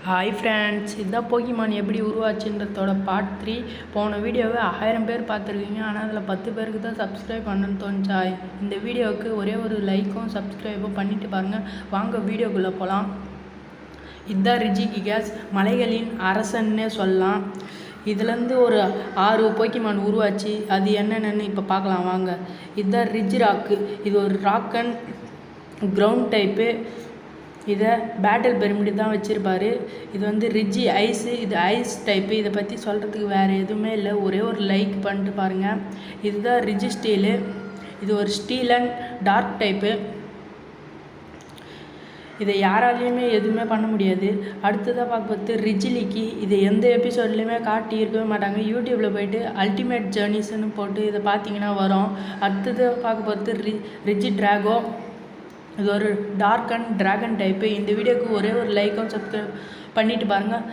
Hi friends, இதுதான் Pokemon எப்படி உருவாச்சுன்றதோட part 3. போன வீடியோவை 1000 பேர் பார்த்துருக்கீங்க. ஆனால் அதில் 10 பேருக்கு தான் சப்ஸ்கிரைப் பண்ணணும்னு தோணுச்சா? இந்த வீடியோவுக்கு ஒரே ஒரு லைக்கும் சப்ஸ்கிரைபும் பண்ணிவிட்டு பாருங்கள். வாங்க வீடியோக்குள்ளே போகலாம். இதுதான் ரிஜிகிகாஸ், மலைகளின் அரசன்னே சொல்லலாம். இதுலேருந்து ஒரு 6 போக்கிமான் உருவாச்சு. அது என்னென்னு இப்போ பார்க்கலாம் வாங்க. இதுதான் ரிஜ் ராக்கு. இது ஒரு ராக் அண்ட் கிரவுண்ட் டைப்பு. இதை பேட்டில் பெருமிடி தான் வச்சுருப்பார். இது வந்து ரிஜ்ஜி ஐஸு, இது ஐஸ் டைப்பு. இதை பற்றி சொல்கிறதுக்கு வேறு எதுவுமே இல்லை, ஒரே ஒரு லைக் பண்ணிட்டு பாருங்கள். இதுதான் ரிஜ்ஜி ஸ்டீலு. இது ஒரு ஸ்டீல் அண்ட் டார்க் டைப்பு. இதை யாராலையுமே எதுவுமே பண்ண முடியாது. அடுத்ததாக பார்க்குறது ரிஜிலிக்கி. இது எந்த எபிசோட்லேயுமே காட்டி இருக்கவே மாட்டாங்க. யூடியூப்பில் போய்ட்டு அல்டிமேட் ஜேர்னிஸ்ன்னு போட்டு இதை பார்த்தீங்கன்னா வரும். அடுத்ததாக பார்க்க போகிறது ரிஜி ட்ராகோ. இது ஒரு டார்க் அண்ட் ட்ராகன் டைப்பு. இந்த வீடியோக்கு ஒரே ஒரு லைக்கும் சப்ஸ்கிரைப் பண்ணிவிட்டு பாருங்கள்.